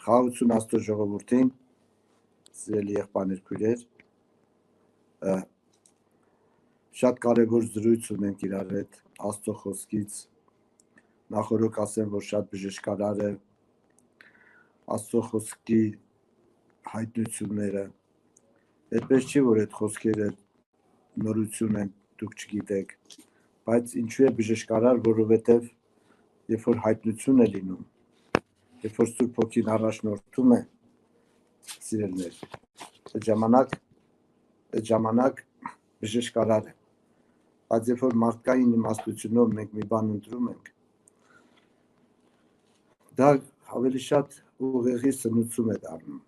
Խաղաղություն Աստծո ժողովրդին, սիրելի եղբայրներ, քույրեր, շատ կարևոր զրույց ունենք իրար հետ Աստծո խոսքից, նախորդ ասեմ, որ շատ բժշկարար է Աստծո խոսքի հայտնությունները, այդպես չի, որ այդ խոսքերը նորություն են, դուք չգիտեք, բայց ինչու է բժշկարար, որովհետև երբ որ հայտնություն է լինում, երբ որ Սուրբ Հոգին առաջնորդում է, սիրելիներ, այդ ժամանակ բժշկարար է, բայց երբ որ մարդկային իմաստությունով մենք մի բան ընտրում ենք, դա ավելի շատ ուղեղի սնուցում է դառնում,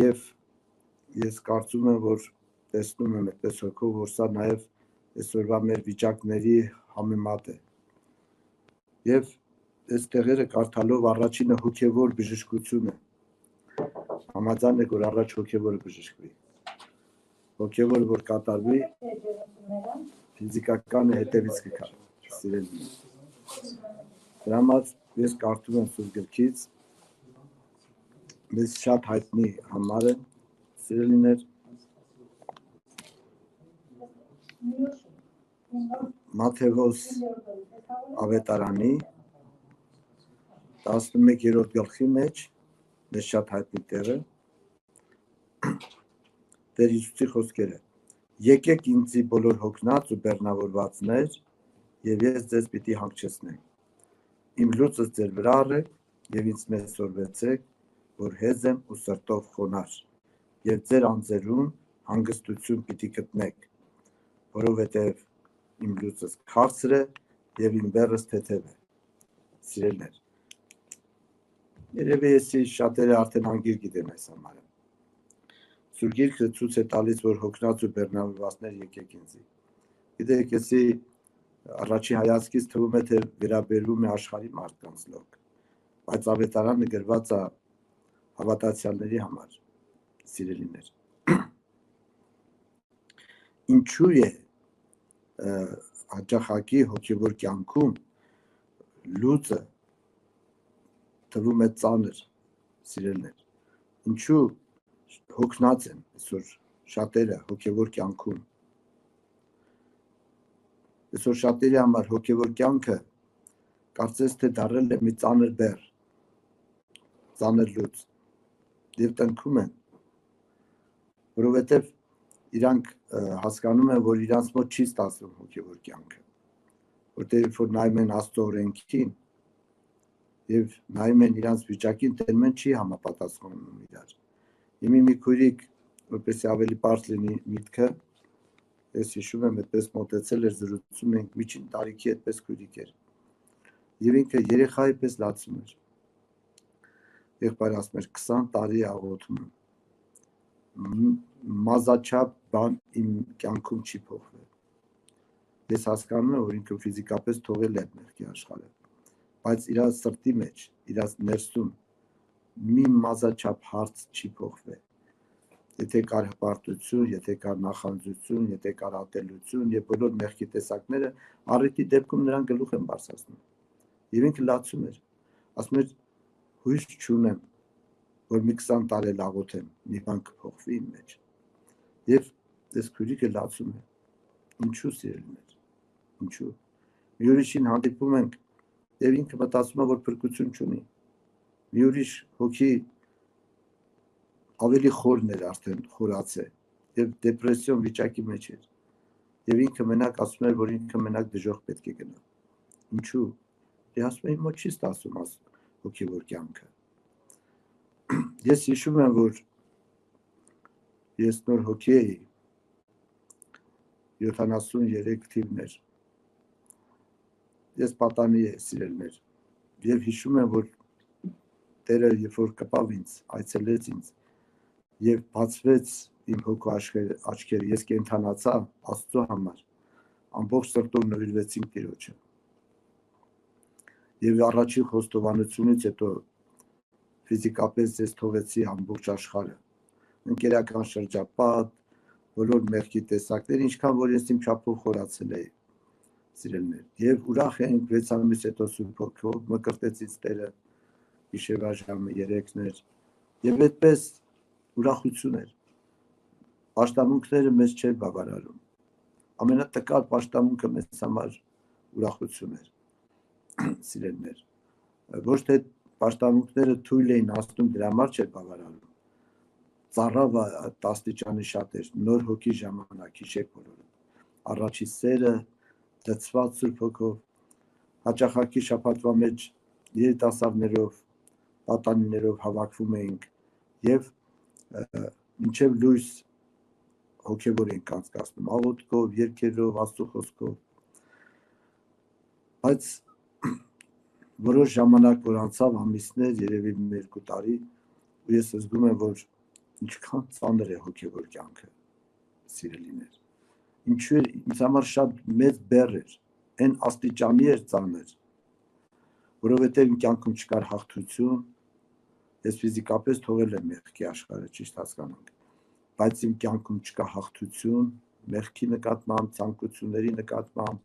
և ես կարծում եմ, որ տեսնում եմ այդպես հոգով, որ սա նաև այսօրվա մեր վիճակների համեմատ է, և այս տեղերը կարդալով առաջինը հոգևոր բժշկություն է, համաձայն եք, որ առաջ հոգևորը բժշկվի, հոգևորը, որ կատարվի, ֆիզիկականը հետևից կգա, սիրելի։ Դրա համար ես կարդում եմ Սուրբ Գրքից, մեզ շատ հայտնի համար է, սիրելիներ, Մատթեոս ավետարանի 11-րդ գլխի մեջ մեզ շատ հայտնի տեղը Տեր Հիսուսի խոսքերը. եկեք ինձի բոլոր հոգնած ու բեռնավորվածներ, և ես ձեզ պիտի հանգչեցնեմ։ Իմ լուծս ձեր վրա առեք և ինձ մեզ սորվեցեք, որ հեզ եմ ու սրտով խոնար, և ձեր անձերում հանգստություն պիտի գտնեք, որովհետև իմ լուծս քաղցր է և իմ բեռս թեթև է։ Սիրելիներ, երևի եսի շատերը արդեն անգիր գիտեն այս համարը։ Սուրբ Գիրքը ցույց է տալիս, որ հոգնած ու բեռնավորվածներ եկեք ինձի։ Գիտեք, եսի առաջի հայացքից թվում է, թե վերաբերվում է աշխարհի մարդկանց լոկ, բայց ավետարանը գրված է հավատացյալների համար, սիրելիներ։ Ինչու է հաճախակի հոգևոր կյանքում լուծը թվում է ծանր, սիրելիներ։ Ինչու հոգնած են այսօր շատերը հոգևոր կյանքում։ Այսօր շատերի համար հոգևոր կյանքը կարծես թե դառել է մի ծանր բեռ, ծանր լուծ, և տնքում են, որովհետև իրանք հասկանում են, որ իրանց մոտ չի ստացվում հոգևոր կյանքը, որտեղ որ նայում են Աստծո օրենքին և նայում են իրանց վիճակին, տենում են չի համապատասխանում իրար։ Իմի մի քույրիկ, որպեսզի ավելի պարզ լինի միտքը, ես հիշում եմ, այդպես մոտեցել էր, զրուցում ենք, միջին տարիքի այդպես քույրիկ էր, և ինքը երեխայի պես լացում էր։ Եղբայրը ասում էր 20 տարի աղոթում եմ, մազաչափ բան իմ կյանքում չի փոխվել։ Ես հասկանում եմ, որ ինքը ֆիզիկապես թողել է մեղքի աշխարհը, բայց իր սրտի մեջ, իր ներսում մի մազաչափ հարց չի փոխվել։ Եթե կար հպարտություն, եթե կար նախանձություն, եթե կար ատելություն և բոլոր մեղքի տեսակները, առիթի դեպքում նրան գլուխ են բարձրացնում։ Եվ ինքը լացում էր, ասում էր հույս չունեմ, որ մի 20 տարի աղոթեմ, մի բան կփոխվի իմ մեջ։ Եվ այս քույրիկը լացում է։ Ինչու, սիրելիներ, ինչու։ Մի ուրիշին հանդիպում ենք, և ինքը մտածում է, որ փրկություն չունի։ Մի ուրիշ հոգի ավելի խորն էր արդեն, խորաց է, և դեպրեսիոն վիճակի մեջ էր։ Եվ ինքը մենակ ասում էր, որ ինքը մենակ դժոխք պետք է գնա։ Ինչու։ Դե ասում է, իմ մոտ չի ստացվում հոգևոր կյանքը։ Ես հիշում եմ, որ ես նոր հոգի էի, 73 թիվն էր։ Ես պատանի էի, սիրելիներ, և հիշում եմ, որ Տերը երբ որ կպավ ինձ, այցելեց ինձ, և բացվեց իմ հոգու աչքերը, ես կենդանացա Աստծո համար, ամբողջ սրտով նվիրվեցինք Տիրոջը։ Եվ առաջին խոստովանությունից հետո ֆիզիկապես ես թողեցի ամբողջ աշխարհը, ընկերական շրջապատ, բոլոր մեղքի տեսակներ, ինչքան որ ես իմ չափով խորացել էի, սիրելիներ, և ուրախ ենք 6 ամիս հետո Սուրբ Հոգով մկրտեց ինձ Տերը, գիշերվա ժամը 3-ն էր եւ այդպես ուրախություն էր պաշտամունքները մեզ չէր բավարարում ամենատկար պաշտամունքը մեզ համար ուրախություն էր սիրելիներ ոչ թե պաշտամունքները թույլ էին ասում դրա համար չէր բավարարում ծառավը տաստիճանի շատ էր նոր հոգի ժամանակ հիշեք բոլորը առաջի սերը դծված Սուրբ Հոգով հաճախակի շաբաթվա մեջ երիտասարդներով պատանիներով հավաքվում էինք եւ մինչեւ լույս հոգեվոր ենք անցկացնում աղոթքով երգերով աստծո խոսքով բայց որոշ ժամանակ որ անցավ ամիսներ երևի 2 տարի ու ես զգում եմ որ ինչքան ծանր է հոգեվոր կյանքը սիրելիներ ինչու է ինձ համար շատ մեծ բեռ էր այն աստիճանի էր ծանր որովհետև իմ կյանքում չկար հաղթություն ես ֆիզիկապես թողել եմ մեղքի աշխարհը ճիշտ հասկանանք բայց իմ կյանքում չկա հաղթություն մեղքի նկատմամբ ցանկությունների նկատմամբ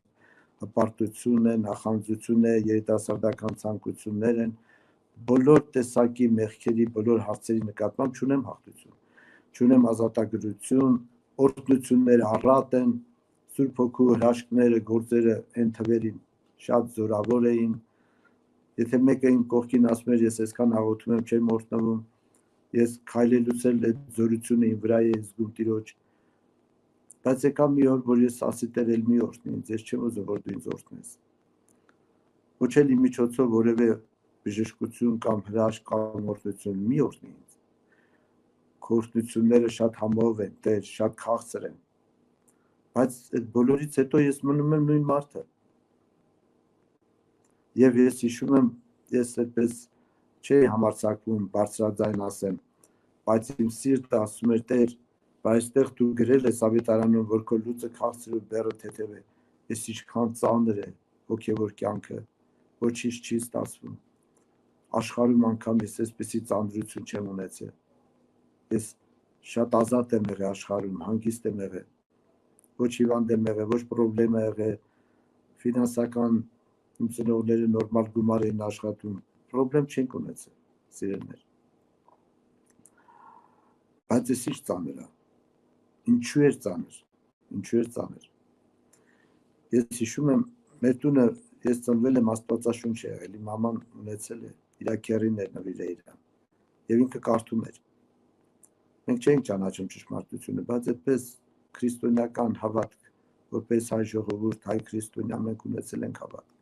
հպարտություն է նախանձություն է երիտասարդական ցանկություններ են բոլոր տեսակի մեղքերի բոլոր հարցերի նկատմամբ չունեմ հաղթություն չունեմ ազատագրություն օրհնությունները առատ են Սուրբ Հոգու հրաշքները գործերը այն թվերին շատ զորավոր էին եթե մեկը իմ կողքին ասում էր ես այսքան աղոթում եմ չեմ օրհնվում ես քայլելուց էլ այդ զորությունը իմ վրա է զգում Տիրոջ բայց եկա մի օր որ ես ասի Տեր էլ մի օրհնի ինձ ես չեմ ուզում որ դու ինձ օրհնես ոչ էլ իմ միջոցով որևէ բժշկություն կամ հրաշք կամ օրհնություն մի օրհնի ինձ քո օրհնությունները շատ համով են Տեր շատ քաղցր են բայց այդ բոլորից հետո ես մնում եմ նույն մարդը եւ ես հիշում եմ ես այդպես չէի համարձակվում բարձրաձայն ասեմ բայց իմ սիրտը ասում էր Տեր բայց այդտեղ դու գրել ես ավետարանում որ քո լույսը քաղցր ու բեռը թեթև է ես ինչքան ծանր է հոգեվոր կյանքը ոչինչ չի ստացվում աշխարհում անգամ ես այսպեսի ծանրություն չեմ ունեցել ես շատ ազատ եմ եղել աշխարհում հանգիստ եմ եղել ոչ հիվանդ եմ եղել ոչ խնդրեմ եղել ֆինանսական իմ ծնողները նորմալ գումար էին աշխատում խնդրեմ չենք ունեցել սիրելիներ բայց ես ինչ ծանր է ինչու էր ծանր ես հիշում եմ մեր տունը ես ծնվել եմ Աստվածաշունչ եղել իմ մաման ունեցել է իր քեռին էր նվիրել իրան եւ ինքը կարդում էր մենք չենք ճանաչում ճշմարտությունը բայց այդպես քրիստոնեական հավատք որպես հայ ժողովուրդ հայ քրիստոնյա մենք ունեցել ենք հավատք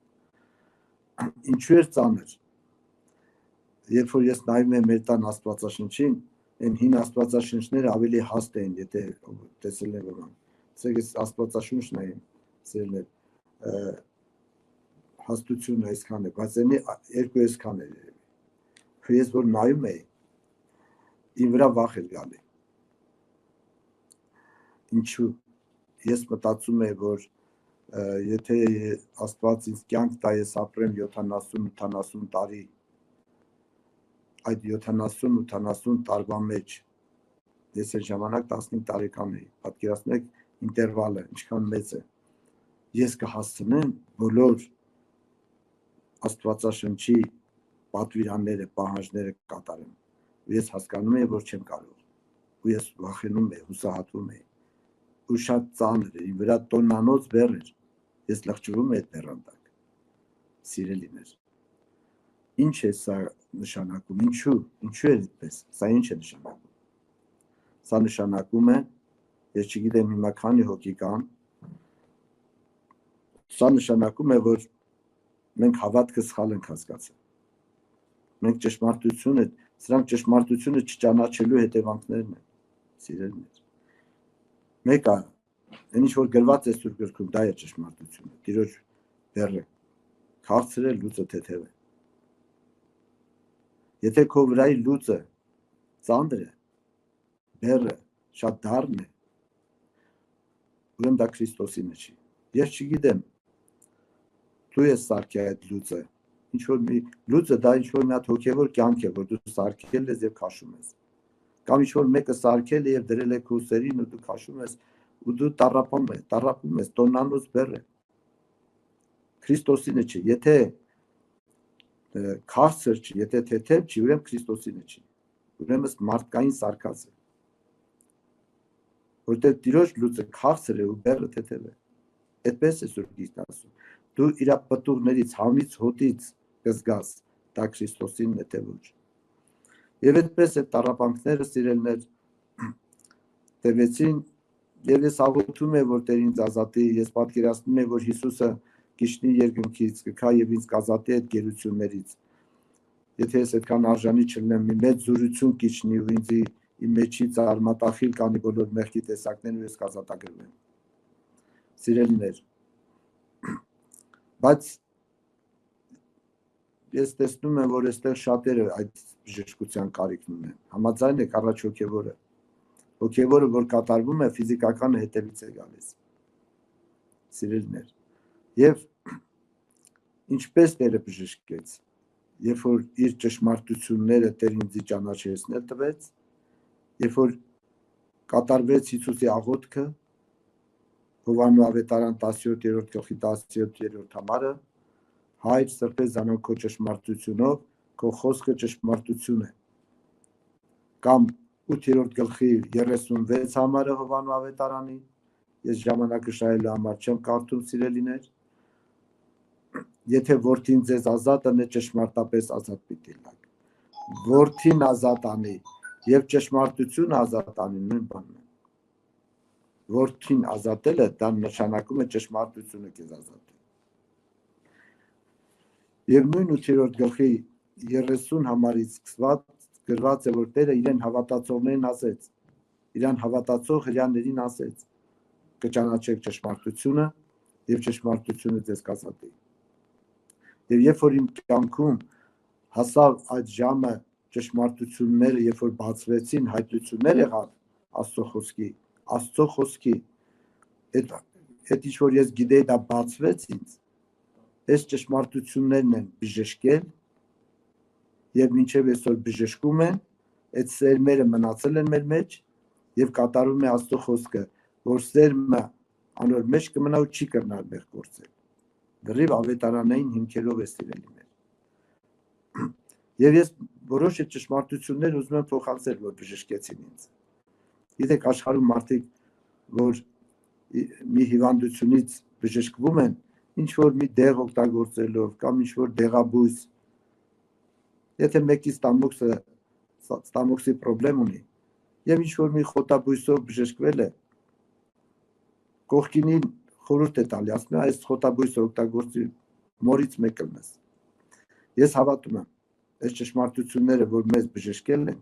ինչու էր ծանր երբ որ ես նայում եմ մեր տան Աստվածաշնչին այն հին Աստվածաշնչները ավելի հաստ են եթե տեսել եք ոմանք ցեք ես Աստվածաշունչ նայեմ սերներ հաստությունը այսքան է բայց այնի երկու այսքան է երևի ես որ նայում եի իմ վրա վախ էր գալի ինչու ես մտածում եի որ եթե Աստված ինձ կյանք տա ես ապրեմ 70-80 տարի այդ 70-80 տարվա մեջ ես այդ ժամանակ 15 տարեկան էի պատկերացնեք ինտերվալը ինչքան մեծ է ես կհասցնեմ բոլոր Աստվածաշնչի պատվիրանները պահանջները կատարեմ ու ես հասկանում եմ որ չեմ կարող ու ես վախենում եմ հուսահատվում եմ ու շատ ծանր է վրա տոննանոց բեռ էր ես լղջվում եմ այդ բեռան տակ սիրելիներ ինչ է սա նշանակում ինչու է այդպես սա ինչ է նշանակում սա նշանակում է ես չգիտեմ հիմա քանի հոգի կան սա նշանակում է որ մենք հավատքը սխալ ենք հասկացել մենք ճշմարտությունը սրանք ճշմարտությունը չճանաչելու հետևանքներն են սիրելիներ մեկը այն ինչ որ գրված է Սուրբ գրքում դա է ճշմարտությունը Տիրոջ բեռը քաղցր է լույսը թեթև է եթե քո վրայի լույսը ծանր է բեռը շատ դառն է ուրեմն դա Քրիստոսինը չի ես չգիտեմ դու ես սարքել այդ լույսը ինչ որ մի լույսը դա ինչ որ մի հատ հոգևոր կյանք է որ դու սարքել ես եւ քաշում ես կամ ինչ որ մեկը սարքել է եւ դրել է քո սերին ու դու քաշում ես ու դու տառապում ես տոննանոց բեռ է Քրիստոսինը չի եթե քաղցր չի, եթե թեթև չի, ուրեմն Քրիստոսինը չի։ Ուրեմն մարդկային սարքած է։ Որտեղ Տիրոջ լույսը քաղցր է ու բեռը թեթև է։ Այդպես է Սուրբ Գիրքն ասում։ Դու իր պտուղներից, համից, հոտից կզգաս, դա Քրիստոսինն է թե ոչ։ Եվ այդպես է տառապանքները սիրելներ տևեցին, եւ ես աղոթում եմ, որ Տեր ինձ ազատի, ես պատկերացնում եմ, որ Հիսուսը գիշնի երկնքից կգա եւ ինձ կազատի այդ գերություններից։ Եթե ես այդքան արժանի չլինեմ, մի մեծ զորություն կիջնի ու ինձ իմ մեջից արմատախիլ կանի բոլոր մեղքի տեսակներն ու ես կազատագրվեմ։ Սիրելիներ, բայց ես տեսնում եմ, որ այստեղ շատերը այդ բժշկության կարիք ունեն։ Համաձայն եք առաջ հոգևորը։ Հոգևորը, որ կատարվում է, ֆիզիկականը հետևից է գալիս։ Սիրելիներ, եւ ինչպես Տերը բժշկեց, երբ որ իր ճշմարտությունները Տեր ինձ ճանաչեցնել տվեց, երբ որ կատարվեց Հիսուսի աղոթքը, Հովհաննես ավետարան 17-րդ գլխի 17-րդ համարը, Հայր սրբե զանոք քո ճշմարտությունով, քո խոսքը ճշմարտություն է։ Կամ 8-րդ գլխի 36 համարը Հովհաննես ավետարանի, ես ժամանակը շահելու համար չեմ կարդում սիրելիներ, եթե որդին ձեզ ազատ անի, ճշմարտապես ազատ պիտի լինեք։ Որդին ազատ անի եւ ճշմարտությունը ազատ անի նույն բանն է։ Որդին ազատելը դա նշանակում է ճշմարտությունը քեզ ազատել։ Եվ նույն 8-րդ գլխի 30 համարից սկսված գրված է, որ Տերը իրեն հավատացողներին ասեց, իրան հավատացող հրեաներին ասեց. կճանաչեք ճշմարտությունը եւ ճշմարտությունը ձեզ կազատի։ Եվ երբ որ իմ կյանքում հասավ այդ ժամը ճշմարտությունները, երբ որ բացվեցին, հայտնություններ եղավ Աստծո խոսքի, այդ ինչ որ ես գիտեի դա բացվեց ինձ, այս ճշմարտություններն են բժշկել եւ մինչեւ այսօր բժշկում են, այդ սերմերը մնացել են մեր մեջ եւ կատարում է Աստծո խոսքը, որ սերմը անոր մեջ կմնա ու չի կրնալ մեր գործել։ Դրիվ ավետարանային հիմքերով է սիրելիներ։ Եվ ես որոշ ճշմարտություններ ուզում եմ փոխանցել, որ բժշկեցին ինձ։ Գիտեք, աշխարհում մարդիկ, որ մի հիվանդությունից բժշկվում են, ինչ որ մի դեղ օգտագործելով կամ ինչ որ դեղաբույս, եթե մեկի ստամոքսի պրոբլեմ ունի եւ ինչ որ մի խոտաբույսով բժշկվել է, կողքինին խորհուրդ է տալի, ասում է այս խոտաբույսը օգտագործի, մորից մեկ կլնես։ Ես հավատում եմ, այս ճշմարտությունները, որ մեզ բժշկել են,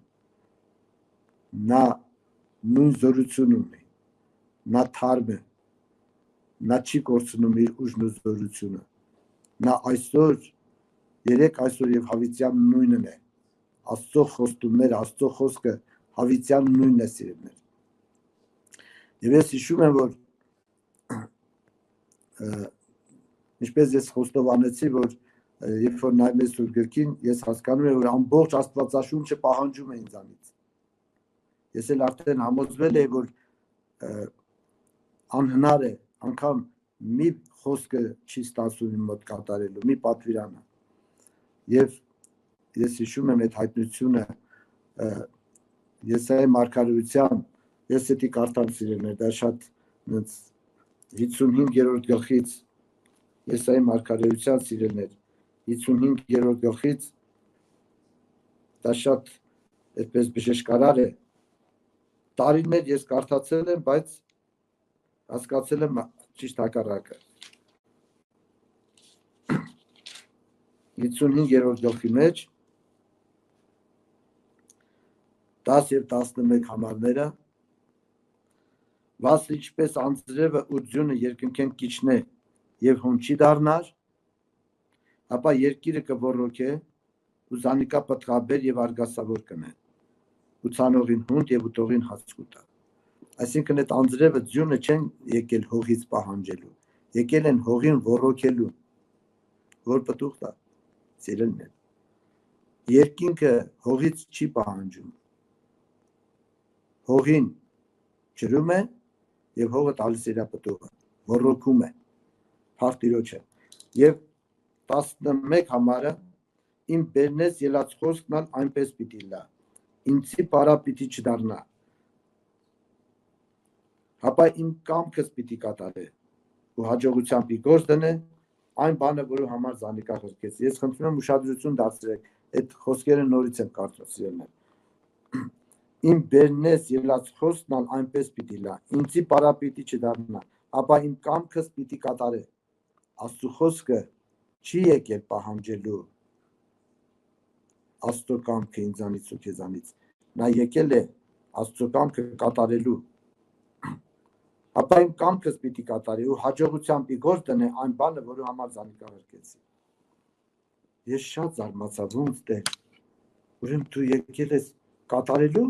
նա նույն զորություն ունի, նա թարմ է, նա չի կորցնում իր ուժն ու զորությունը, նա այսօր, երեք այսօր եւ հավիտյան նույնն է, Աստծո խոստումները, Աստծո խոսքը հավիտյան նույնն է սիրելիներ։ Եվ ես հիշում եմ, որ ինչպես ես խոստովանեցի, որ երբ որ նայում եմ Սուրբ Գրքին, ես հասկանում եմ, որ ամբողջ Աստվածաշունչը պահանջում է ինձանից։ Ես էլ արդեն համոզվել եմ, որ անհնար է, անգամ մի խոսքը չի ստացվում իմ մոտ կատարելու, մի պատվիրանը։ Եվ ես հիշում եմ այդ հայտնությունը Եսայի մարգարեության, ես էդի կարդամ սիրելիներ, դա շատ 55-րդ գլխից Եսայի մարգարեության սիրելիներ, 55-րդ գլխից դա շատ այդպես բժշկարար է։ Տարիներ ես կարդացել եմ, բայց հասկացել եմ ճիշտ հակառակը։ 55-րդ գլխի մեջ 10 եւ 11 համարները, վասն ինչպես անձրևը ու ձյունը երկնքեն կիջնե եւ հոնչի դառնար, ապա երկիրը կոռոքե ու զանիկա պտղաբեր եւ արգասավոր կնե, ու ցանողին հունդ եւ ուտողին հաց կուտա։ Այսինքն այդ անձրևը ձյունը չեն եկել հողից պահանջելու, եկել են հողին ոռոքելու, որ պտուղ տա, սիրելիներ։ Երկինքը հողից չի պահանջում, հողին ջրում է եւ հողը տալիս իր պտուղը, ոռոքում է, փառք Տիրոջը։ Եվ 11 համարը իմ բերնես ելած խոսքն ալ այնպես պիտի լա, ինձի պարա պիտի չդառնա, հապա իմ կամքս պիտի կատարե, ու հաջողությամբ գործ դնե, այն բանը, որը համար զանիկա խրկեց։ Ես խնդրում եմ ուշադրություն դարձրեք, այդ խոսքերը նորից եմ կարծրացրել։ Իմ բերնես ելած խոսքն ալ այնպես պիտի լա, ինձի պարա պիտի չդառնա, հապա իմ կամքս պիտի կատարե։ Աստծո խոսքը չի եկել պահանջելու Աստծո կամքը ինձանից ու քեզանից, նա եկել է Աստծո կամքը կատարելու, հապա իմ կամքս պիտի կատարի ու հաջողությամբ գործ դնե այն բանը, որը համար զանիկա հրկեցի։ Ես շատ զարմացա, ոնց Տեր, ուրեմն դու եկել ես կատարելու,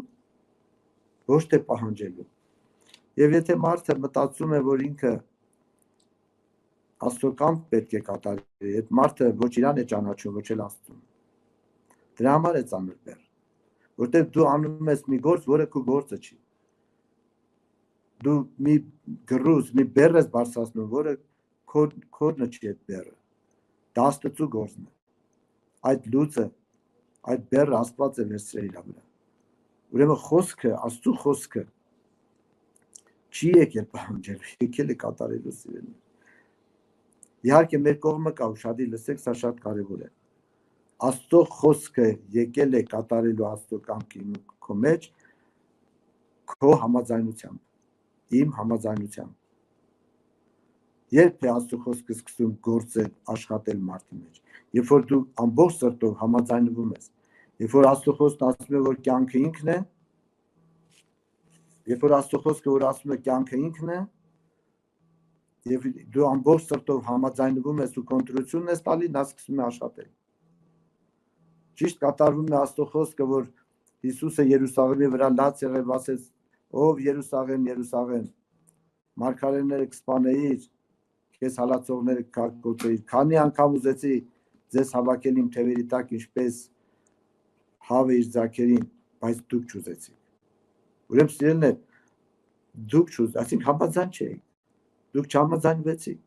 ոչ թե պահանջելու։ Եվ եթե մարդը մտածում է, որ ինքը Աստծո կամք պետք է կատարի, այդ մարդը ոչ իրան է ճանաչում, ոչ էլ Աստծուն։ Դրա համար է ծանր բեռ, որտեղ դու անում ես մի գործ, որը քո գործը չի։ Դու մի գրուզ, մի բեռ ես բարձրացնում, որը քորնը չի այդ բեռը։ Դա Աստծո գործն է։ Այդ լուծը, այդ բեռը Աստված է վերցրել իր վրա։ Ուրեմն խոսքը, Աստծո խոսքը չի եկել պահանջելու, եկել է կատարելու սիրելիներ։ Իհարկե մեր կողմը կա, ուշադիր լսեք, սա շատ կարևոր է։ Աստծո խոսքը եկել է կատարելու Աստծո կամքի քո մեջ, քո համաձայնությամբ, իմ համաձայնությամբ։ Երբ է Աստծո խոսքը սկսում գործել, աշխատել մարդի մեջ, երբ որ դու ամբողջ սրտով համաձայնվում ես, երբ որ Աստծո խոսքն ասում է, որ կյանքը ինքն է, երբ որ Աստծո խոսքը որ ասում է կյանքը ինքն է, եւ դու ամբողջ սրտով համաձայնվում ես ու կոնտրոլությունն ես տալի, նա սկսում է աշխատել։ Ճիշտ կատարվում է Աստծո խոսքը, որ Հիսուսը Երուսաղեմի վրա լաց եղավ, ասեց. «Ով Երուսաղեմ, Երուսաղեմ, մարգարեները կսպանեիր, քեզ հալածողները կկոծեիր, քանի անգամ ուզեցի ձեզ հավաքել իմ թևերի տակ, ինչպես հավը իր ձագերին, բայց դուք չուզեցիք»։ Ուրեմն սիրելիներ, դուք չուզեցիք, այսինքն համաձայն չէիք, դուք չհամաձայնվեցիք։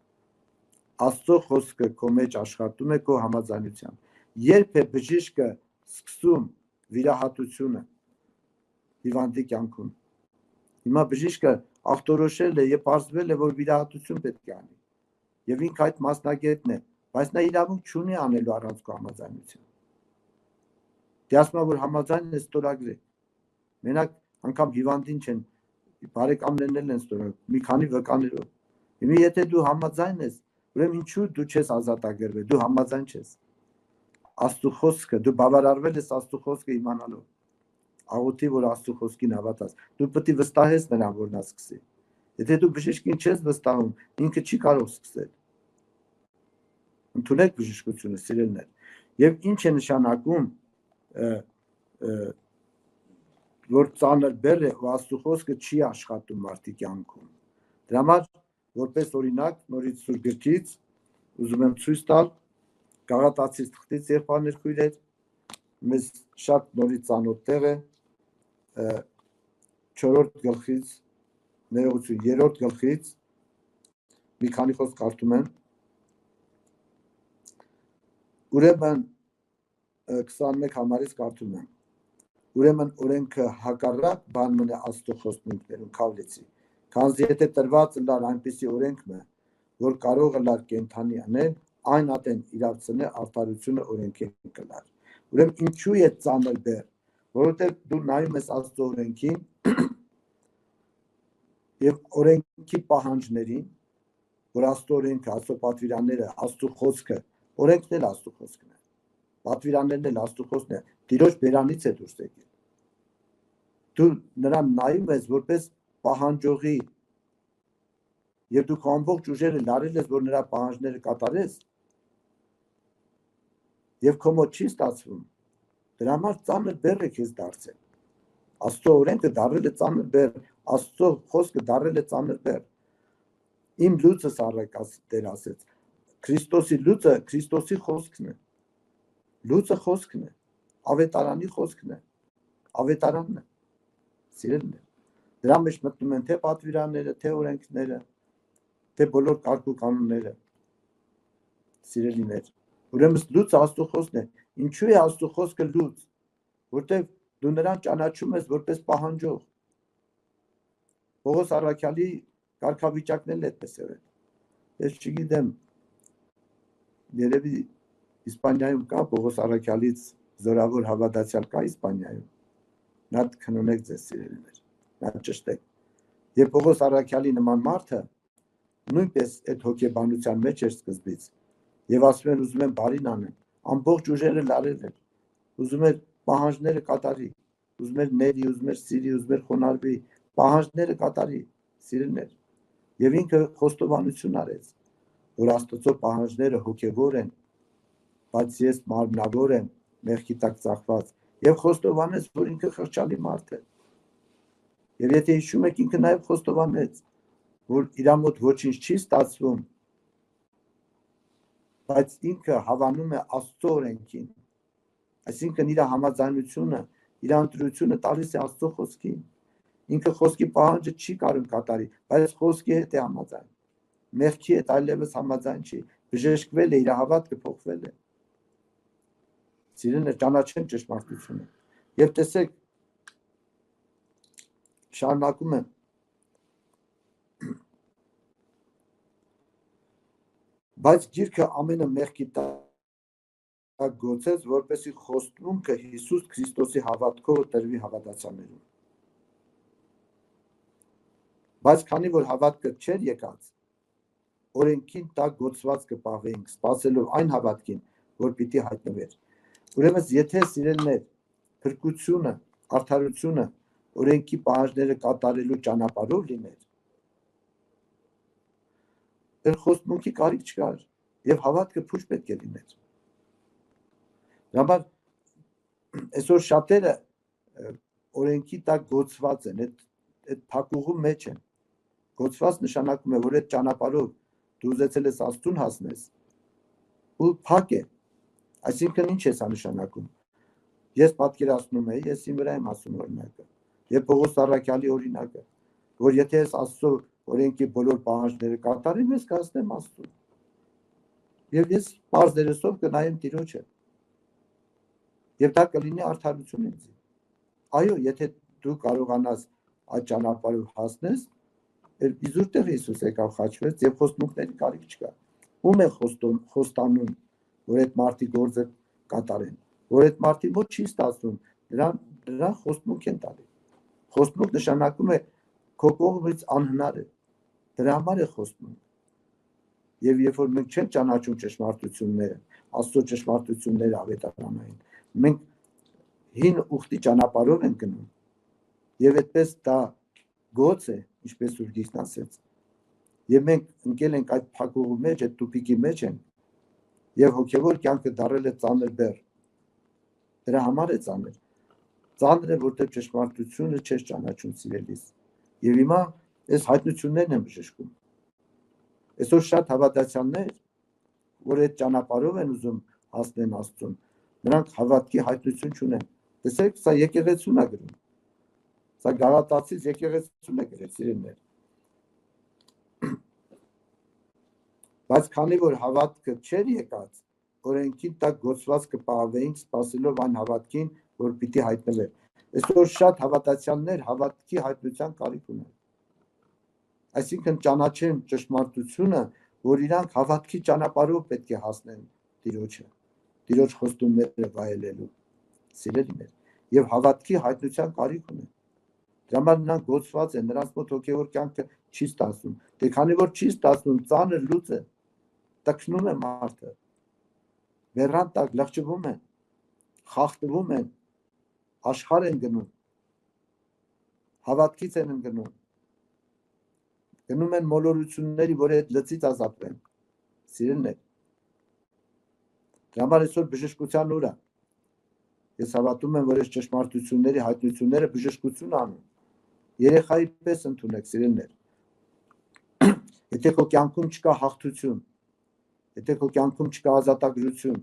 Աստծո խոսքը քո մեջ աշխատում է քո համաձայնությամբ։ Երբ է բժիշկը սկսում վիրահատությունը հիվանդի կյանքում, հիմա բժիշկը ախտորոշել է եւ պարզվել է, որ վիրահատություն պետք է անի, եւ ինքը այդ մասնագետն է, բայց նա իրավունք չունի անելու առանց քո համաձայնության։ Դե ասում է, որ համաձայն է ստորագրել։ Մենակ անգամ հիվանդին չեն, բարեկամներն են ստորագրել, մի քանի վկաներով։ Հիմա եթե դու համաձայն ես, ուրեմն ինչու դու չես ազատագրվել, դու համաձայն չես։ Աստծո խոսքը, դու բավարարվել ես Աստծո խոսքը իմանալով։ Աղոթի, որ Աստծո խոսքին հավատաս։ Դու պետք է վստահես նրան, որ նա սկսի։ Եթե դու բժիշկին չես վստահում, ինքը չի կարող սկսել։ Ընդունեք բժշկությունը, սիրելիներ։ Եվ ինչ է նշանակում, որ ծանր բեռ է ու Աստծո խոսքը չի աշխատում մարդի կյանքում։ Դրա համար, որպես օրինակ, նորից Սուրբ գրքից ուզում եմ ցույց տալ Գաղատացիս թղթից եղբայրներ քույրեր, մեզ շատ նորից ծանոթ տեղ է 4-րդ գլխից, ներողություն, 3-րդ գլխից մի քանի խոսք կարդում եմ։ Ուրեմն 21 համարից կարդում եմ։ Ուրեմն օրենքը հակառակ բան մնա Աստծո խոստմունքներուն քավլեցի։ Քանզի եթե տրված լար այնպիսի օրենքը, որ կարող է լար կենթանի անել, այն ատեն իրավցնե արդարությունը օրենքին կլար։ Ուրեմն ինչու է ծանր բեռ, որովհետև դու նայում ես Աստծո օրենքին եւ օրենքի պահանջներին, որ Աստծո օրենքը, Աստծո պատվիրանները, Աստծո խոսքը, օրենքն էլ Աստծո խոսքն է, պատվիրաններն էլ Աստծո խոսքն է, Տիրոջ բերանից է դուրս եկել։ Դու նրան նայում ես որպես պահանջողի եւ դու քո ամբողջ ուժերը լարել ես, որ նրա պահանջները կատարես, եւ քո մոտ չի ստացվում, դրա համար ծանր բեռ է քեզ դարձել։ Աստծո օրենքը դարձել է ծանր բեռ, Աստծո խոսքը դարձել է ծանր բեռ։ Իմ լույսս առեք, Տեր ասեց։ Քրիստոսի լույսը Քրիստոսի խոսքն է։ Լույսը խոսքն է, ավետարանի խոսքն է, ավետարանն է։ Սիրելիներ, դրա մեջ մտնում են թե պատվիրանները, թե օրենքները, թե բոլոր կարգ ու կանոնները։ Սիրելիներ, ուրեմն լույսը Աստծո խոսքն է, Ինչու է Աստծո խոսքը լուծ, որտեղ դու նրան ճանաչում ես որպես պահանջող։ Պողոս առաքյալի կարգավիճակն էլ այդպես է։ Ես չգիտեմ, երևի Իսպանիայում կա Պողոս առաքյալից զորավոր հավատացյալ կա Իսպանիայում։ Նա քննեք ձեզ սիրելիներ, նա ճշտեք։ Եվ Պողոս առաքյալի նման մարդը նույնպես այդ հոգեբանության մեջ էր սկզբից։ Եվ ասում են ուզում են բարին անեն, ամբողջ ուժերը լարել էր, ուզում էր պահանջները կատարի, ուզում էր ների, ուզում էր սիրի, ուզում էր խոնարհվի, պահանջները կատարի, սիրելիներ։ Եվ ինքը խոստովանություն արեց, որ Աստծո պահանջները հոգևոր են, բայց ես մարմնավոր եմ, մեղքի տակ ծախված, եւ խոստովանեց, որ ինքը խղճալի մարդ է։ Եվ եթե հիշում եք, ինքը նաեւ խոստովանեց, որ իր մոտ ոչինչ չի ստացվում, բայց ինքը հավանում է Աստծո օրենքին, այսինքն իր համաձայնությունը, իր ընտրությունը տալիս է Աստծո խոսքին։ Ինքը խոսքի պահանջը չի կարող կատարի, բայց խոսքի հետ է համաձայն։ Մեղքի հետ այլևս համաձայն չի, բժշկվել է, իր հավատքը փոխվել է։ Սիրելիներ, ճանաչեն ճշմարտությունը։ Եվ տեսեք, շարունակում եմ։ Բայց գիրքը ամենը մեղքի տակ գոցեց, որպեսզի խոստումքը Հիսուս Քրիստոսի հավատքով տրվի հավատացյալներին։ Բայց քանի որ հավատքը չէր եկած, օրենքին տակ գոցված կպահվեինք, սպասելով այն հավատքին, որ պիտի հայտնվեր։ Ուրեմն, եթե սիրելիներ, փրկությունը, արդարությունը օրենքի պահանջները կատարելու ճանապարհով լիներ, այդ խոստմունքի կարիք չկար եւ հավատքը փուշ պետք է լիներ։ Դրամար այսօր շատերը օրենքի տակ գոցված են, այդ փակուղու մեջ են։ Գոցված նշանակում է, որ այդ ճանապարհով դու ուզեցել ես Աստծուն հասնես, ու փակ է։ Այսինքն ինչ է սա նշանակում։ Ես պատկերացնում եմ, ես իմ վրա եմ ասում օրինակը, եւ Պողոս առաքյալի օրինակը, որ եթե ես Աստծո օրենքի բոլոր պահանջները կատարեմ, ես կհասնեմ Աստծուն։ Եվ ես պարզ դերեսով կնայեմ Տիրոջը։ Եվ դա կլինի արդարություն ինձ։ Այո, եթե դու կարողանաս այդ ճանապարհով հասնես, իզուր տեղ Հիսուս եկավ խաչվեց եւ խոստմունքների կարիք չկա։ Ում է խոստանում, որ այդ մարդի գործը կատարեն, որ այդ մարդի մոտ չի ստացվում, նրան խոստմունք են տալի։ Խոստմունք նշանակում է քո կողմից անհնար է, դրա համար է խոստմունք։ Եվ երբ որ մենք չենք ճանաչում ճշմարտությունները, Աստծո ճշմարտությունները ավետարանային, մենք հին ուխտի ճանապարհով ենք գնում։ Եվ այդպես դա գոց է, ինչպես Սուրգիսն ասեց։ Եվ մենք ընկել ենք այդ փակուղու մեջ, այդ տուփիկի մեջ ենք, եւ հոգեվոր կյանքը դարել է ծանր բեռ։ Դրա համար է ծանր։ Ծանր է, որտեղ ճշմարտությունը չես ճանաչում սիրելիս։ Եվ հիմա այս հայտնություններն են բժշկում։ Այսօր շատ հավատացյալներ, որ այդ ճանապարհով են ուզում հասնեն Աստծուն, նրանք հավատքի հայտնություն չունեն։ Տեսեք, սա եկեղեցուն է գրում։ Սա Գաղատացից եկեղեցուն է գրել, սիրելիներ։ Բայց քանի որ հավատքը չէր եկած, օրենքին տակ գոցված կպահվեինք, սպասելով այն հավատքին, որ պիտի հայտնվեր։ Այսօր շատ հավատացյալներ հավատքի հայտնության կարիք ունեն։ Այսինքն ճանաչեն ճշմարտությունը, որ իրանք հավատքի ճանապարհով պետք է հասնեն Տիրոջը, Տիրոջ խոստումները վայելելու, սիրելիներ, եւ հավատքի հայտնության կարիք ունեն։ Դրա համար նրանք գոցված են, նրանց մոտ հոգեվոր կյանքը չի ստացվում։ Դե քանի որ չի ստացվում, ծանր լուծ է, տքնում է մարդը, վերան տակ լղջվում են, խախտվում են, աշխարհ են գնում, հավատքից են ընկնում, գնում են մոլորությունների, որ այդ լծից ազատվեն, սիրելիներ։ Դրա համար այսօր բժշկության օր է։ Ես հավատում եմ, որ այս ճշմարտությունների հայտնությունները բժշկություն անում։ Երեխայի պես ընդունեք, սիրելիներ։ Եթե քո կյանքում չկա հաղթություն, եթե քո կյանքում չկա ազատագրություն,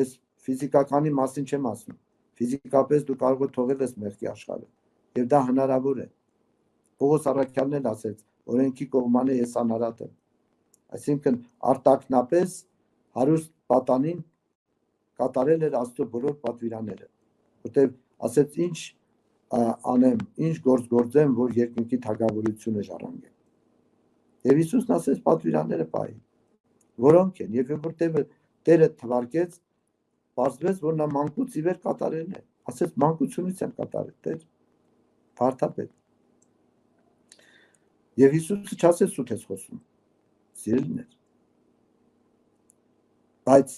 ես ֆիզիկականի մասին չեմ ասում, ֆիզիկապես դու կարող ես թողել ես մեղքի աշխարհը, եւ դա հնարավոր է։ Պողոս առաքյալն էլ ասեց, օրենքի կողմանը ես անարատ եմ։ Այսինքն արտակնապես հարուստ պատանին կատարել էր Աստծո բոլոր պատվիրանները, որտեղ ասեց ինչ անեմ, ինչ գործ գործեմ, որ երկնքի թագավորությունը ժառանգեմ։ Եվ Հիսուսն ասեց պատվիրանները պահի, որոնք են, եւ որ Տերը թվարկեց, պարզվեց, որ նա մանկուց ի վեր կատարել է, ասեց մանկությունից եմ կատարել, Տեր, վարդապետ։ Եվ Հիսուսը չասեց սուտ ես խոսում, սիրելիներ, բայց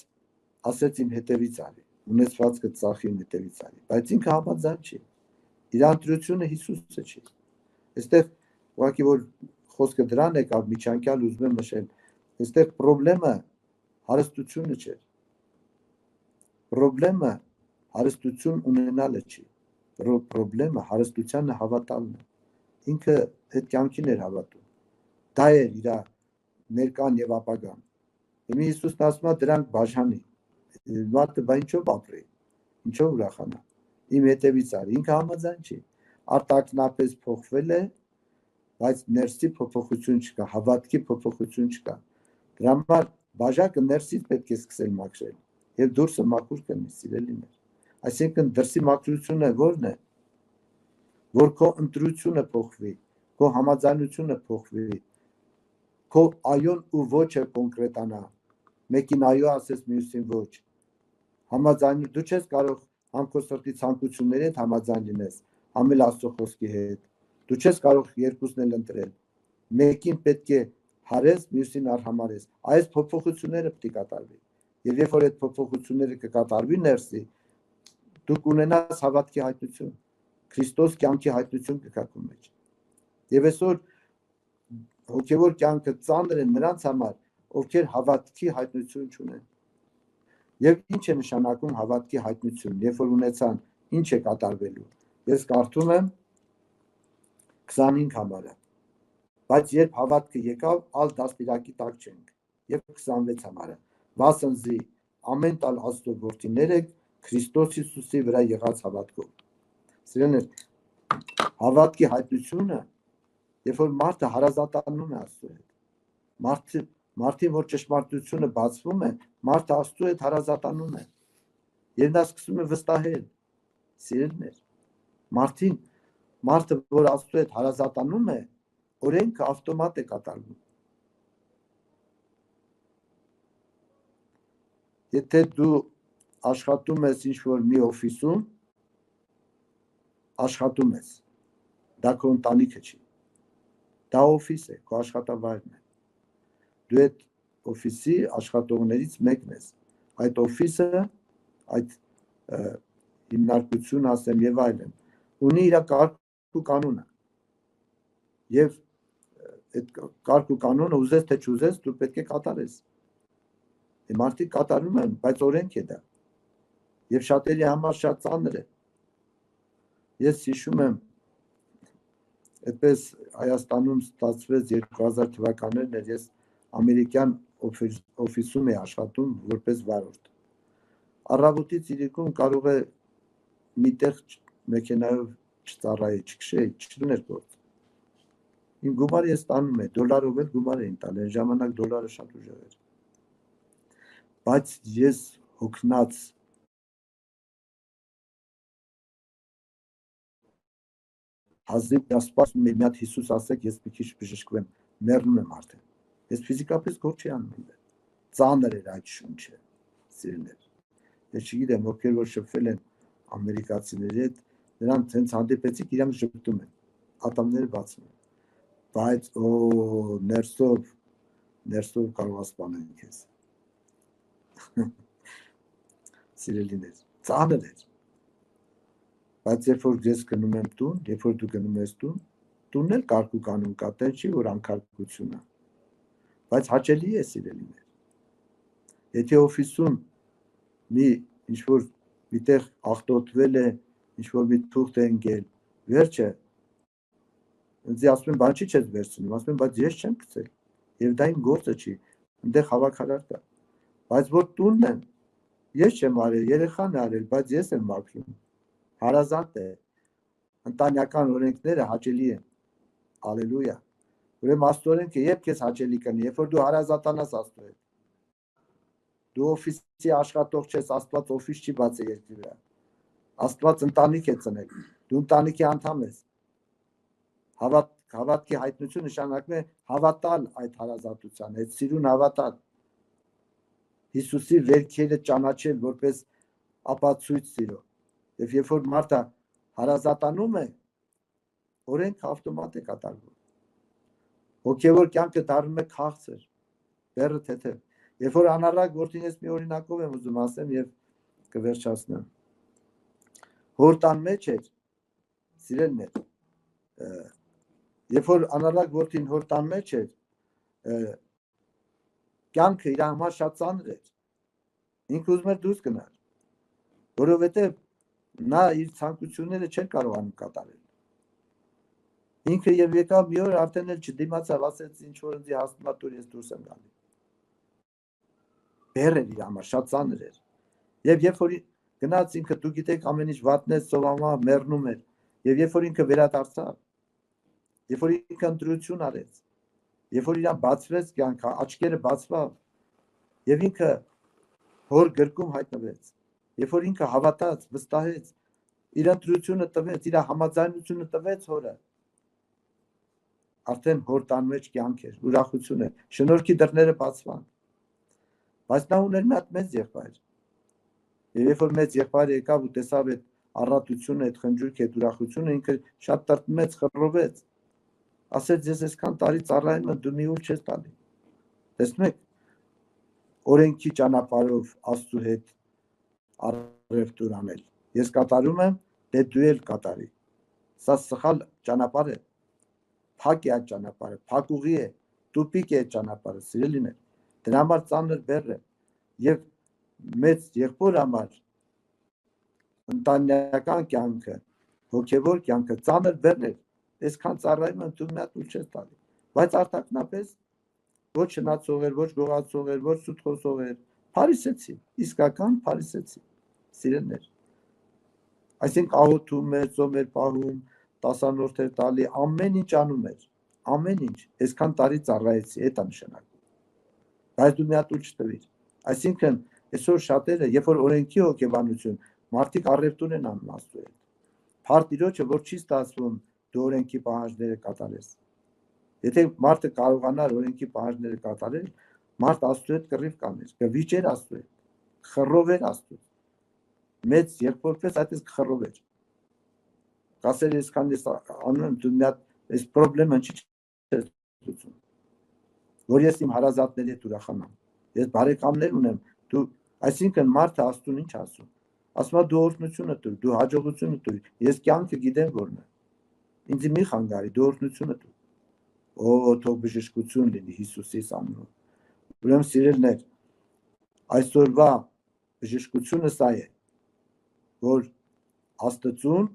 ասեց իմ հետևից արի, ունեցվածքը ծախի իմ հետևից արի, բայց ինքը համաձայն չի, իր ընտրությունը Հիսուսը չի։ Այստեղ ուղղակի որ խոսքը դրան է կար, միջանկյալ ուզում եմ նշել, այստեղ պրոբլեմը հարստությունը չէ, պրոբլեմը հարստություն ունենալը չի, պրոբլեմը հարստությանը հավատալն է, ինքը այդ կյանքին էր հավատում, դա էր իր ներկան եւ ապագան։ Հիմա Հիսուսն ասում է դրանք բաժանի, մարդը բա ինչով ապրի, ինչով ուրախանա, իմ հետևից արի, ինքը համաձայն չի, արտաքնապես փոխվել է, բայց ներսի փոփոխություն չկա, հավատքի փոփոխություն չկա։ Դրա համար բաժակը ներսից պետք է սկսել մաքրել եւ դուրսը մաքուր կլինի, սիրելիներ։ Այսինքն դրսի մաքրությունը ո՞րն է, որ քո ընտրությունը փոխվի, քո համաձայնությունը փոխվի, քո այոն ու ոչը կոնկրետանա։ Մեկին այո ասես, մյուսին ոչ։ Համաձայն դու չես կարող համ քո սրտի ցանկությունների հետ համաձայն լինես, համ էլ Աստծո խոսքի հետ։ Դու չես կարող երկուսն էլ ընտրել։ Մեկին պետք է հարես, մյուսին արհամարես։ Այս փոփոխությունները պետք է կատարվի։ Եվ երբ որ այդ փոփոխությունները կկատարվի ներսի, դու կունենաս հավատքի հայտնություն, Քրիստոս կյանքի հայտնություն կգա քո մեջ։ Եվ այսօր հոգևոր կյանքը ծանր է նրանց համար, ովքեր հավատքի հայտնություն չունեն։ Եվ ինչ է նշանակում հավատքի հայտնություն, երբ որ ունեցան, ինչ է կատարվելու։ Ես կարդում եմ 25 համարը, բայց երբ հավատքը եկավ, ալ դաստիարակի տակ չենք, եւ 26 համարը, վասնզի ամեն տալ Աստծո որդիներ եք Քրիստոս Հիսուսի վրա եղած հավատքով։ Սիրելիներ, հավատքի հայտնությունը, երբ որ մարդը հարազատանում է Աստծո հետ, մարդի որ ճշմարտությունը բացվում է, մարդը Աստծո հետ հարազատանում է, եւ նա սկսում է վստահել, սիրելիներ, մարդը որ Աստծո հետ հարազատանում է, օրենքը ավտոմատ է կատարվում։ Եթե դու աշխատում ես ինչ-որ մի օֆիսում, աշխատում ես, դա քո ընտանիքը չի, դա օֆիս է, քո աշխատավայրն է, դու այդ օֆիսի աշխատողներից մեկն ես, այդ օֆիսը, այդ հիմնարկություն ասեմ եւ այլն, ունի իր կարգ ու կանոնը, եւ այդ կարգ ու կանոնը ուզես թե չուզես, դու պետք է կատարես։ Մարդիկ կատարում են, բայց օրենք է դա։ Եվ շատերի համար շատ ծանր է։ Ես հիշում եմ, այդպես Հայաստանում ստացվեց 2000 թվականներն էր, ես ամերիկյան օֆիսում էի աշխատում որպես վարորդ։ Առավոտից իրիկում կարող է մի տեղ մեքենայով չծառայի, չքշեի, չուներ գործ։ Իմ գումարը ես տանում էի, դոլարով էլ գումար էին տալ, այն ժամանակ դոլարը շատ ուժեղ էր։ Բայց ես հոգնած հազիվ սպասում եմ մի հատ Հիսուս ասեք, ես մի քիչ բժշկվեմ, մեռնում եմ արդեն։ Ես ֆիզիկապես գործ չի անում։ Ծանր էր այդ շունչը, սիրելիներ։ Ես չգիտեմ, ովքեր որ շփվել են ամերիկացիների հետ, նրանք հենց հանդիպեցիք, իրանք շփտում են, ատամները բացում են։ Բայց ներսով կարող ասպանել քեզ։ Սիրելիներ, ծանր էր։ Բայց երբ որ ես գնում եմ տուն, երբ որ դու գնում ես տուն, տունն էլ կարգ ու կանոն կա, տեղ չի որ անկարգություն է։ Բայց հաճելի է, սիրելիներ։ Եթե օֆիսում մի ինչ-որ միտեղ ախտոտվել է, ինչ-որ մի թուղթ է ընկել, վերջը ինձ ասում են, բան չի չես վերցնում, ասում են, բայց ես չեմ գցել, եւ դա իմ գործը չի, այնտեղ հավաքարար կա։ Բայց որ տունն եմ, ես չեմ արել, երեխան է արել, բայց ես եմ մաքրում, հարազատ է, ընտանեկան օրենքները հաճելի են, ալելույա, ուրեմն Աստծո օրենքը երբ քեզ հաճելի կլինի, երբ որ դու հարազատանաս Աստծո հետ, դու օֆիսի աշխատող չես, Աստված օֆիս չի բացել երկրի վրա։ Աստված ընտանիք է ծնել, դու ընտանիքի անդամ ես։ Հավատքի հայտնություն նշանակում է հավատալ այդ հարազատության, այդ սիրուն հավատալ։ Հիսուսի վերքերը ճանաչել որպես ապացույց սիրո։ Եվ երբ որ մարդը հարազատանում է, օրենքը ավտոմատ է կատարվում։ Հոգևոր կյանքը դառնում է քաղցր, բեռը թեթև։ Երբ որ անառակ որդին ես մի օրինակով եմ ուզում ասեմ եւ կվերջացնեմ։ Հորտան մեջ էր, սիրելիներ, երբ որ անառակ որդին հորտան մեջ էր, կյանքը իր համար շատ ծանր էր։ Ինքը ուզում էր դուրս գնալ, որովհետև նա իր ցանկությունները չէր կարողանում կատարել։ Ինքը եւ եկավ մի օր արդեն էլ չդիմացավ, ասեց ինչ որ ինձ հաստատուր ես դուրս եմ գալի։ Բեր էր իր համար, շատ ծանր էր։ Եվ երբ որ գնաց ինքը դու գիտեք ամեն ինչ վատնեց, սովամա մեռնում էր։ Եվ երբ որ ինքը վերադարձավ, երբ որ ինքը ընտրություն արեց, երբ որ իրան բացվեց կյանքը, աչքերը բացվավ, եւ ինքը հոր գրկում հայտնվեց, երբ որ ինքը հավատաց, վստահեց, իր ընտրությունը տվեց, իր համաձայնությունը տվեց հորը, արդեն հոր տան մեջ կյանք էր, ուրախություն էր, շնորհքի դռները բացվան։ Բայց նա ուներ մի հատ մեծ եղբայր։ Եվ երբ որ մեծ եղբայրը եկավ ու տեսավ այդ առատությունը, այդ խնջույքը, այդ ուրախությունը, ինքը շատ տրտմեց, խռովեց։ Ասեց ես այսքան տարի ծառայում եմ, դու մի ուր չես տալի։ Տեսնում եք, օրենքի ճանապարհով Աստծո հետ առևտուր անել։ Ես կատարում եմ, դե դու էլ կատարի։ Սա սխալ ճանապարհ է։ Փակ է այդ ճանապարհը, փակ ուղի է, տուպիկ է այդ ճանապարհը, սիրելիներ։ Դրա համար ծանր բեռ է։ Եվ մեծ եղբոր համար ընտանեկան կյանքը, հոգևոր կյանքը ծանր բեռ է։ Այսքան ծառայում եմ, դու մի հատ ուր չես տալի։ Բայց արտակնապես ոչ շնացող էր, ոչ գողացող էր, ոչ սուտ խոսող էր, փարիսեցի, իսկական փարիսեցի, սիրելիներ։ Այսինքն աղոթում էր, ծոմ էր պահում, տասանորդ էր տալի, ամեն ինչ անում էր, ամեն ինչ, այսքան տարի ծառայեցի, այդ է նշանակում։ Բայց դու մի հատ ուր չտվիր։ Այսինքն այսօր շատերը, երբ որ օրենքի հոգեբանություն, մարդիկ առևտուր են անում Աստծո հետ։ Փառք Տիրոջը, որ չի ստացվում դու օրենքի պահանջները կատարես։ Եթե մարդը կարողանար օրենքի պահանջները կատարել, մարդ Աստծո հետ կռիվ կաներ, կվիճեր Աստծո հետ, խռովեր Աստծո։ Մեծ երկրորդ այդպես կխռովեր։ Կասեր այսքան ես անում եմ, դու մի հատ այս խնդրեմը չի լուծում։ Որ ես իմ հարազատների հետ ուրախանամ։ Ես բարեկամներ ունեմ, դու, այսինքն մարդը Աստծուն ինչ ասում։ Ասում է դու օրհնությունը տուր, դու հաջողությունը տուր։ Ես կյանքը գիտեմ որն է։ Ինձ մի խանգարի, դու օրհնությունը տուր։ Օ, թող բժշկություն լինի Հիսուսի անունով։ Ուրեմն սիրելիներ, այսօրվա բժշկությունը սա է, որ Աստծուն,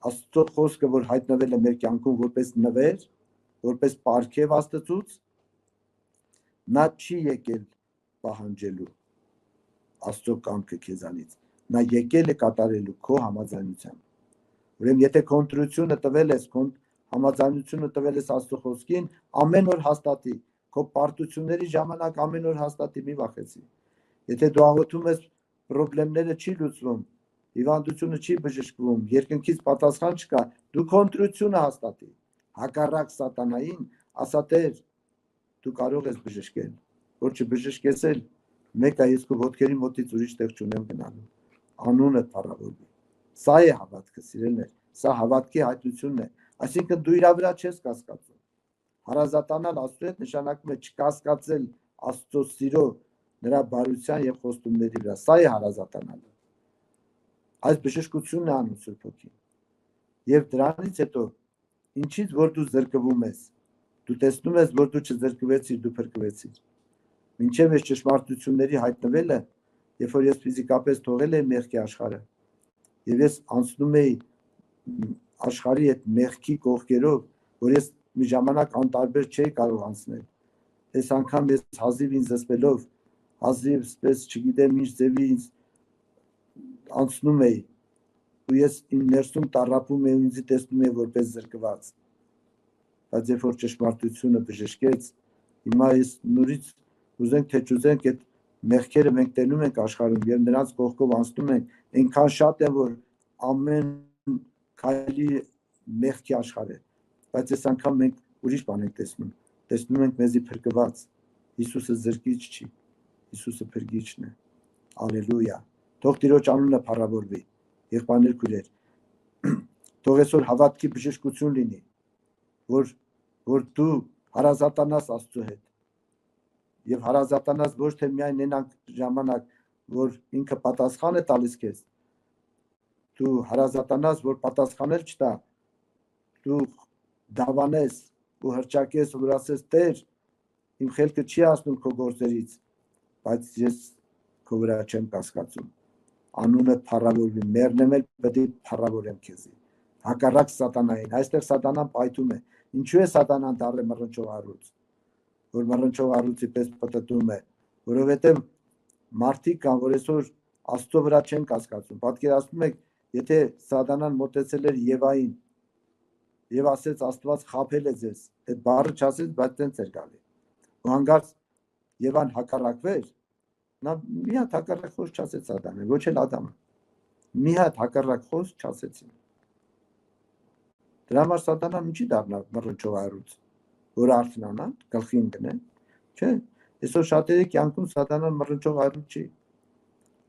Աստծո խոսքը, որ հայտնվել է մեր կյանքում որպես նվեր, որպես պարգև Աստծուց, նա չի եկել պահանջելու Աստծո կամքը քեզանից, նա եկել է կատարելու քո համաձայնությամբ։ Ուրեմն եթե քո ընտրությունը տվել ես, քո համաձայնությունը տվել ես Աստծո խոսքին, ամեն օր հաստատի, քո պարտությունների ժամանակ ամեն օր հաստատի, մի վախեցի։ Եթե դու աղոթում ես, խնդիրները չի լուծվում, հիվանդությունը չի բժշկվում, երկնքից պատասխան չկա, դու քո ընտրությունը հաստատի։ Հակառակ սատանային, ասա Տեր, դու կարող ես բժշկել, որ չբժշկես էլ, մեկը ես քո ոտքերի մոտից ուրիշ տեղ չունեմ գնալու։ Անունը փառավորվի։ Սա է հավատքը, սիրելիներ, սա հավատքի հայտնությունն է։ Այսինքն դու իր վրա չես կասկածում։ Հարազատանալ Աստծո հետ նշանակում է չկասկածել Աստծո սիրո, նրա բարության եւ խոստումների վրա։ Սա է հարազատանալը։ Այս բժշկությունն է անում Սուրբ Հոգին։ Եվ դրանից հետո ինչից որ դու զրկվում ես, դու տեսնում ես, որ դու չզրկվեցիր, դու փրկվեցիր։ Մինչև այս ճշմարտությունների հայտնվելը, երբ որ ես ֆիզիկապես թողել եմ մեղքի աշխարհը, եւ ես անցնում էի աշխարհի այդ մեղքի կողքերով, որ ես մի ժամանակ անտարբեր չէի կարող անցնել։ Այս անգամ ես հազիվ ինձ զսպելով, հազիվ սպես չգիտեմ ինչ ձևի ինձ անցնում էի, ու ես իմ ներսում տառապում էի, ինձ տեսնում էի որպես զրկված։ բայց երբ որ ճշմարտությունը բժշկեց, հիմա ես նորից ուզենք թե չուզենք այդ մեղքերը մենք տենում ենք աշխարհում եւ նրանց կողքով անցնում ենք, այնքան շատ է որ ամեն քայլի մեղքի աշխարհ է, բայց այս անգամ մենք ուրիշ բան ենք տեսնում ենք մեզի փրկված, Հիսուսը զրկիչ չի, Հիսուսը փրկիչն է, ալելույա, թող Տիրոջ անունը փառավորվի, եղբայրներ քույրեր, թող այսօր հավատքի բժշկություն լինի, որ դու հարազատանաս Աստծո հետ, եւ հարազատանաս ոչ թե միայն այնանք ժամանակ, որ ինքը պատասխան է տալիս քեզ, դու հարազատանաս, որ պատասխանել չտա, դու դավանես ու հրճակես ու ասես Տեր, իմ խելքը չի հասնում քո գործերից, բայց ես քո վրա չեմ կասկածում, անունը փառավորվի, մեռնեմ էլ պետք է փառավորեմ քեզ, հակառակ սատանային, այստեղ սատանան պայթում է, ինչու է սատանան դառը մռնչող առուց, որ մռնչող առուծի պես պտտում է, որովհետև մարդիկ կան, որ այսօր Աստծո վրա չեն կասկածում, պատկերացնում եք, եթե սատանան մոտեցել էր Եվային եւ ասեց Աստված խաբել է ձեզ, այդ բառը չասեց, բայց տենց էր գալի, ու հանկարծ Եվան հակառակվեր, նա մի հատ հակառակ խոսք չասեց Սատանան, ոչ էլ Ադամը, մի հատ հակառակ խոսք չասեցին, դրա համար Սատանան ինչի դառնա մռնչող առուց, որ արթնանան, գլխին դնեն, չէ, այսօր շատերի կյանքում Սատանան մռնչող առուց չի,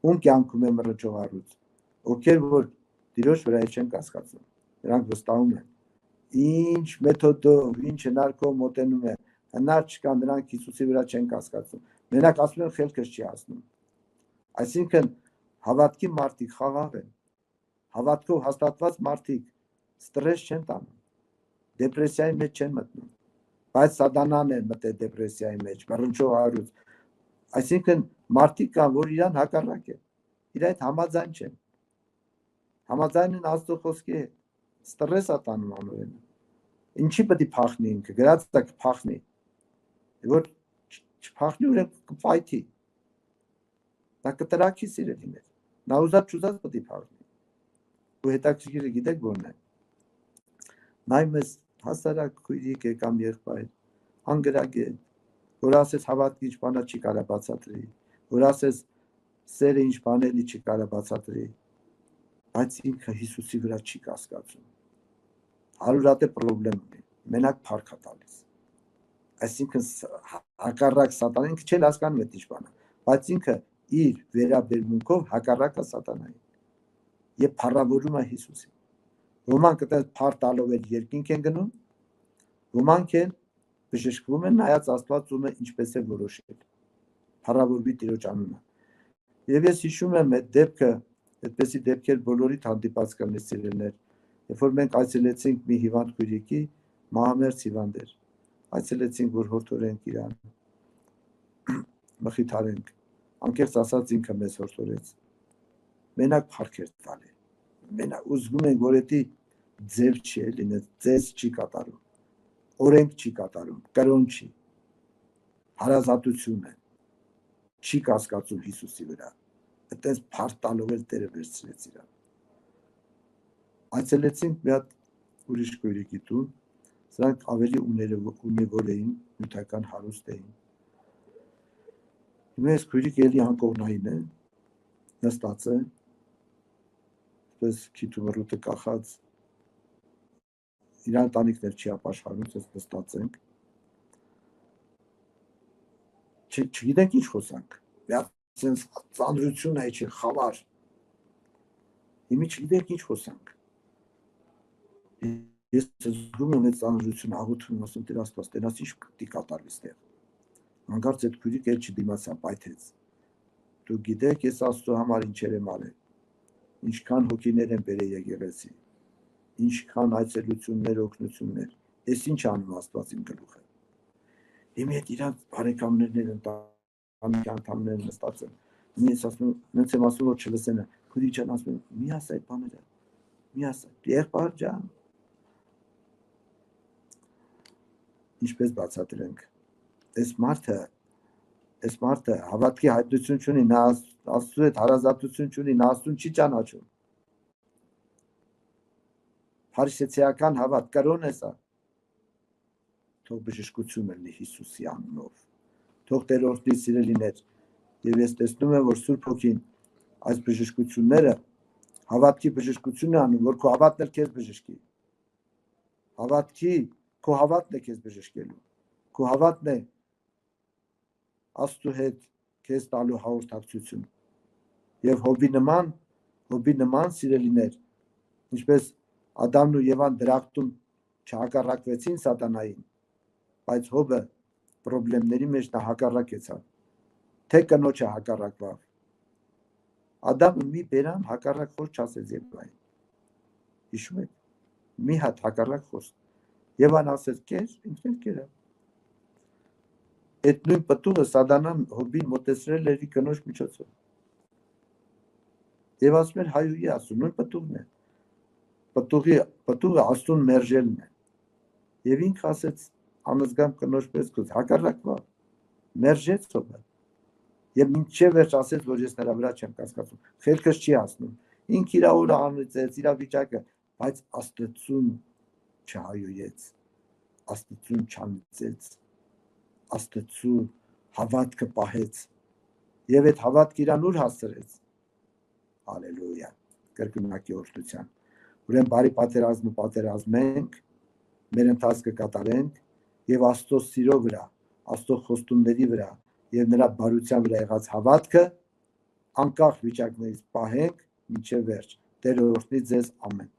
ում կյանքում է մռնչող առուց, ովքեր որ Տիրոջ վրա չեն կասկածում, նրանք վստահում են, ինչ մեթոդով, ինչ հնարքով մոտենում է, հնար չկա, նրանք Հիսուսի վրա չեն կասկածում, մենակ ասում են խելքս չի հասնում, այսինքն հավատքի մարդիկ խաղաղ են, հավատքով հաստատված մարդիկ ստրես չեն տանում, դեպրեսիայի մեջ չեն մտնում, բայց Սատանան է մտել դեպրեսիայի մեջ, մռնչող առուց, այսինքն մարդիկ կան, որ իրան հակառակ է, իր այդ համաձայն չեն, համաձայն են Աստծո խոսքի հետ, ստրես է տանում ամենը, ինչի պետք է փախնի ինքը, գրած է կփախնի, որ չփախնի ուրեմն կփայթի, նա կտրակի սիրելիներ, նա ուզած չուզած պետք է փախնի, ու հետաքրքիրը գիտեք որն է, նայ մեզ հասարակ քույրիկ է կամ եղբայր, անգրագետ, որ ասես հավատքի ինչ բանա չի կարա բացատրի, որ ասես սերը ինչ բանելի չի կարա բացատրի, բայց ինքը Հիսուսի վրա չի կասկածում, հարուրատե պրոբլեմ ունի, մենակ փառք է տալիս, այսինքն հակառակ սատանան, ինքը չէ հասկանում է ինչ բանա, բայց ինքը իր վերաբերմունքով հակառակ է սատանային, եւ փառավորում է Հիսուսին, ոմանք այդպես փառ տալով էլ երկինք են գնում, ոմանք էլ բժշկվում են նայած Աստված ում է ինչպես է որոշել, փառավորվի Տիրոջ անունը, եւ ես հիշում եմ այդ դեպքը, այդպեսի դեպքեր բոլորիդ հանդիպած կլինի սիրելիներ, երբ որ մենք այցելեցինք մի հիվանդ քույրիկի, մահամերձ հիվանդ էր, այցելեցինք, որ հորդորենք իրան, մխիթարենք, անկեղծ ասած ինքը մեզ հորդորեց, մենակ փառք էր տալի, մենակ ուզում ենք, որ էդի ձև չի էլի, ձեզ չի կատարում, օրենք չի կատարում, կրոն չի, հարազատություն է, չի կասկածում Հիսուսի վրա, այդպես փառք տալով էլ Տերը վերցրեց իրան, այցելեցինք մի հատ ուրիշ քույրիկի տուն, սրանք ավելի ունևոր էին, նյութական հարուստ էին, հիմա այս քույրիկը էլի անկողնային է, նստած է, պես քիթումռուտը կախած, իրան տանիքներ չի ապաշխարում, ես նստած ենք, չգիտենք ինչ խոսանք, սենց ծանրություն է չի, խավար, հիմի չգիտենք ինչ խոսանք, ես զգում եմ այդ ծանրություն, աղոթում ասում Տեր Աստված, տենաս ինչ կտի կատարվի ստեղ, հանկարծ այդ քույրիկը էլ չդիմացա, պայթեց, դու գիտեք ես Աստծո համար ինչեր եմ արել, ինչքան հոգիներ են բերել եկեղեցի, ինչքան այցելություններ, օգնություններ, ես ինչ անում Աստված իմ գլուխը, հիմի այդ իրանց բարեկամներն ընտանիքի անդամները նստած են, ես ասում եմ ասում որ չլսեն, քույրիկ ջան ասում եմ մի ասա այդ բաները, մի ասա, եղբայր ջան, ինչպես բացատրենք, այս մարդը հավատքի հայտնություն չունի, նա Աստծո հետ հարազատություն չունի, նա Աստծուն չի ճանաչում, փարիսեցիական հավատ, կրոն է սա, թող բժշկություն լինի Հիսուսի անունով, թող Տեր օրհնի սիրելիներ, եւ ես տեսնում եմ, որ Սուրբ Հոգին այս բժշկությունները հավատքի բժշկություն է անում, որ քո հավատն էլ քեզ բժշկի, քո հավատն է քեզ բժշկելու, քո հավատն է Աստծո հետ քեզ տալու հաղորդակցություն, եւ Հոբի նման սիրելիներ, ինչպես Ադամն ու Եվան դրախտում չհակառակվեցին սատանային, բայց Հոբը պրոբլեմների մեջ նա հակառակեցավ, թե կնոջը հակառակվավ, Ադամը մի բերան հակառակ խոսք չասեց Եվային, հիշում եք, մի հատ հակառակ խոսք, Եվան ասեց կեր, ինքն էլ կերավ, այդ նույն պտուղը սատանան Հոբին մոտեցրել էր իր կնոջ միջոցով, եւ ասում էր հայուի ասում, նույն պտուղն է, պտուղը Աստծուն մերժելն է, եւ ինքը ասեց անզգամ կնոջ պես հակառակվավ, մերժեց Հոբը, եւ մինչեւ վերջ ասեց, որ ես նրա վրա չեմ կասկածում, խելքս չի հասնում, ինքը իր օրը անցեց, իր վիճակը, բայց Աստծուն չհայոյեց, Աստծուն չանցեց, Աստծու հավատքը պահեց, եւ այդ հավատքը իրան ուր հասցրեց, հալելույա, կրկնակի օրհնության, ուրեմն բարի պատերազմենք, մեր ընթացքը կատարենք եւ Աստծո սիրո վրա, Աստծո խոստումների վրա եւ նրա բարության վրա եղած հավատքը անկախ վիճակներից պահենք մինչեւ վերջ, Տեր օրհնի ձեզ ամեն